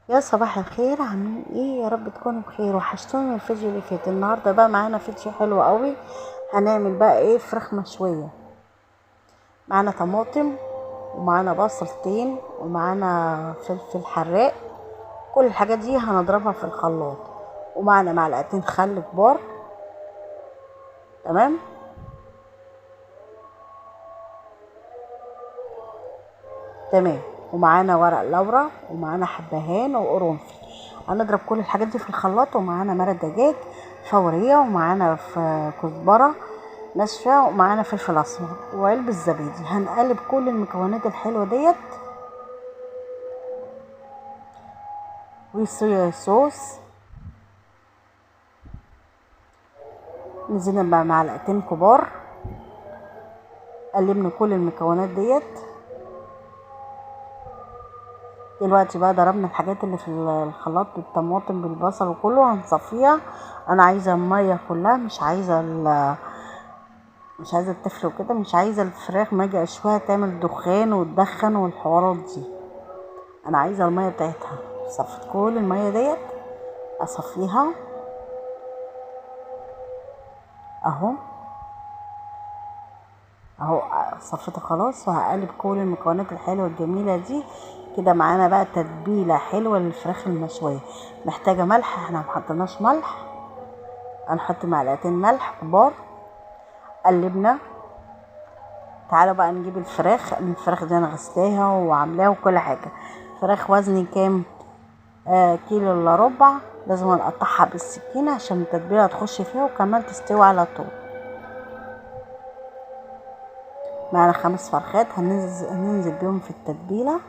يا صباح الخير، عاملين ايه؟ يا رب تكونوا بخير. وحشتوني من الفيديو اللي فات. النهارده بقى معانا فيديو حلو قوي. هنعمل بقى ايه؟ فراخ مشويه. معانا طماطم، ومعانا بصلتين، ومعانا فلفل حراق. كل الحاجات دي هنضربها في الخلاط. ومعانا معلقتين خل كبار. تمام. تمام. ومعانا ورق لورا، ومعانا حبهان وقرنفل. هنضرب كل الحاجات دي في الخلاط. ومعانا مرق دجاج فورية، ومعانا كزبرة ناشفة، ومعانا فلفل اسمر وعلبة زبادي. هنقلب كل المكونات الحلوة ديت. وصويا صوص. نزلنا بقى معلقتين كبار. قلبنا كل المكونات ديت. دلوقتي بقى ضربنا الحاجات اللي في الخلاط بالطماطم بالبصل وكله. هنصفيها. انا عايزه الميه كلها، مش عايزه التفل وكده. مش عايزه الفراخ ما اجي اشويها تعمل دخان وتدخن والحوارات دي. انا عايزه الميه بتاعتها. صفيت كل الميه ديت. اصفيها اهو. اهو صفيتها خلاص. وهقلب كل المكونات الحلوه الجميله دي كده. معانا بقى تتبيله حلوه للفراخ المشويه. محتاجه ملح، احنا محطناش ملح. هنحط معلقتين ملح كبار. قلبنا. تعالوا بقى نجيب الفراخ دي انا غسلاها وعاملاها وكل حاجه. فراخ وزني كام؟ كيلو الا ربع. لازم نقطعها بالسكينه عشان التتبيله تخش فيها وكمان تستوي على طول. معنا 5 فرخات هننزل بيهم في التتبيله.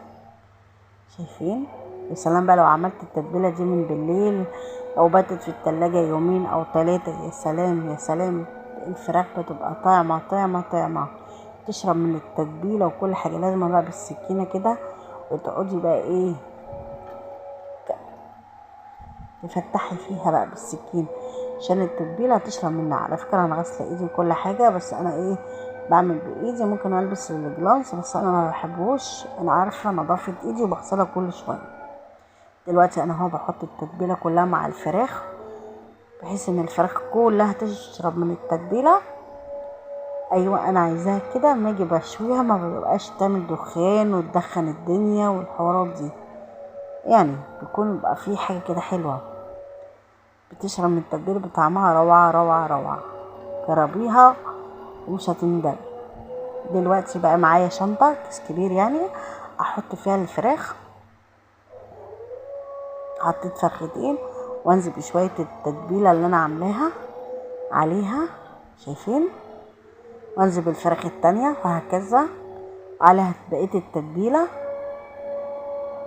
شايفين؟ يا سلام بقى لو عملت التتبيله دي من بالليل او باتت في التلاجة يومين او 3. يا سلام يا سلام. الفراخ بتبقى طعمه طعمه طعمه. تشرب من التتبيله وكل حاجه. لازم بقى بالسكينه كده. وتقعدي بقى ايه، تفتحي فيها بقى بالسكين عشان التتبيله هتشرب منها. على فكره انا غاسله ايدي وكل حاجه، بس انا ايه، بعمل بايدي. ممكن البس الجلانس بس انا ما بحبوش. انا عارفه نظافه ايدي وبغسلها كل شويه. دلوقتي انا اهو بحط التتبيله كلها مع الفراخ بحيث ان الفراخ كلها تشرب من التتبيله. ايوه انا عايزاها كده. اما اجي بشويها ما ببقاش تعمل دخان وتدخن الدنيا والحوارات دي. يعني بيكون بقى في حاجه كده حلوه بتشرب من التتبيله بطعمها روعه روعه روعه. جربيها ومش هتندمي. دلوقتي بقى معايا شنطه كيس كبير يعني احط فيها الفراخ. حطيت فرختين وانزل بشويه التتبيله اللي انا عاملاها عليها. شايفين؟ وانزل بالفراخ التانية وهكذا على بقيه التتبيله.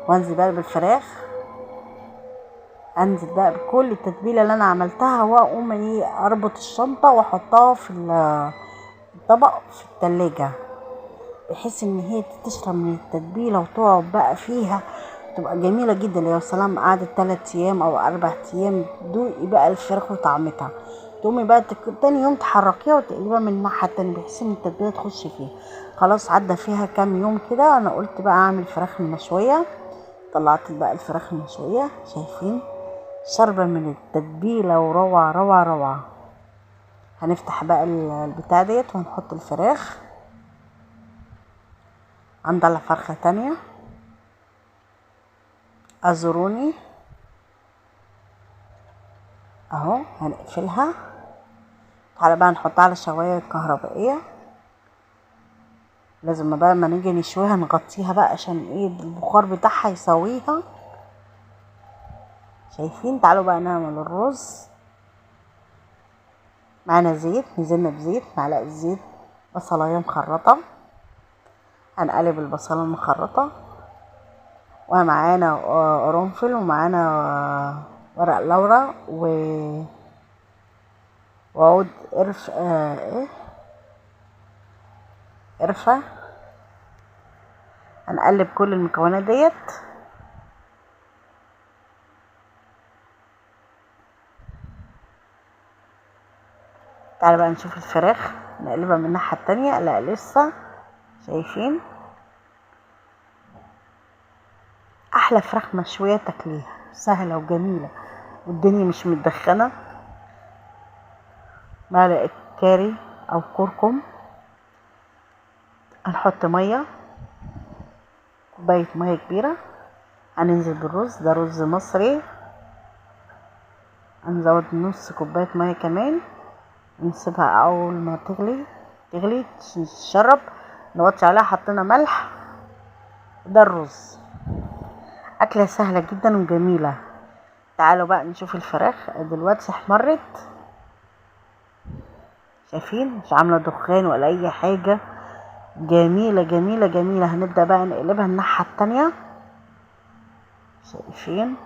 وانزل بقى بالفراخ. انزل بقى بكل التتبيله اللي انا عملتها واقوم ايه، اربط الشنطه واحطها في الطبق في التلاجة بحيث ان هي تشرب من التتبيله وتقعد بقى فيها. تبقى جميله جدا. يا سلام قعدت 3 ايام او 4 ايام. دوقي بقى الفراخ وطعمتها. تقومي بقى تاني يوم تحركيها وتقلبيها من الناحيه التانية بحيث ان التتبيله تخش فيها. خلاص عدى فيها كام يوم كده. انا قلت بقى اعمل فراخ المشويه. طلعت بقى الفراخ المشويه. شايفين؟ شاربة من التتبيلة وروعة روعة روعة. هنفتح بقى البتاع ديت وهنحط الفراخ. هنطلع فرخة تانية. اعذروني اهو. هنقفلها. تعالى بقى نحطها على الشواية الكهربائية. لازم بقى ما نيجي نشويها نغطيها بقى عشان ايه، البخار بتاعها يسويها. شايفين؟ تعالوا بقى نعمل الرز. معانا زيت. نزلنا بزيت، معلقة زيت. بصلاية مخرطة. هنقلب البصلة المخرطة. ومعانا قرنفل، ومعانا ورق لورا وعود قرفة. هنقلب كل المكونات ديت. تعالى بقى نشوف الفراخ. نقلبها من الناحية التانية. لا لسه. شايفين؟ احلى فراخ مشويه تاكليها، سهله وجميله والدنيا مش متدخنه. معلقه كاري او كركم، هنحط ميه، كوبايه ميه كبيره، هننزل بالرز، ده رز مصري، هنزود نص كوبايه ميه كمان، نسيبها اول ما تغلي تشرب، نوطي عليها، حطينا ملح. ده الرز. اكله سهله جدا وجميله. تعالوا بقى نشوف الفراخ دلوقتي احمرت، شايفين مش عامله دخان ولا اي حاجه، جميله جميله جميله. هنبدا بقى نقلبها الناحيه التانية، شايفين؟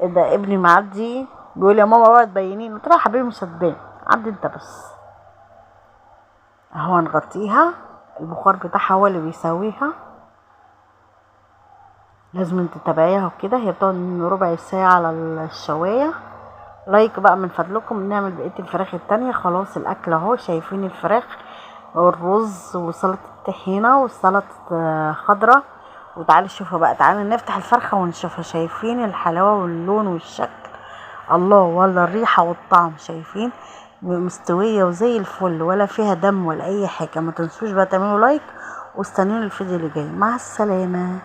ده ابني معدي بيقول يا ماما بقى تبينين، قلت له يا حبيبي مش هتبان، عدي انت بس. اهو هنغطيها، البخار بتاعها هو اللي بيسويها، لازم تتابعيها وكده. هي بتقعد من ربع ساعة على الشواية. لايك بقى من فضلكم، نعمل بقية الفراخ التانية. خلاص الاكل اهو، شايفين الفراخ والرز وسلطة الطحينة والسلطة خضرة. وتعالوا شوفوا بقى، تعالوا نفتح الفرخة ونشوفها، شايفين الحلاوة واللون والشكل، الله، ولا الريحة والطعم، شايفين مستوية وزي الفل، ولا فيها دم ولا اي حاجة. ما تنسوش بقى تعملوا لايك واستنوني الفيديو اللي جاي. مع السلامة.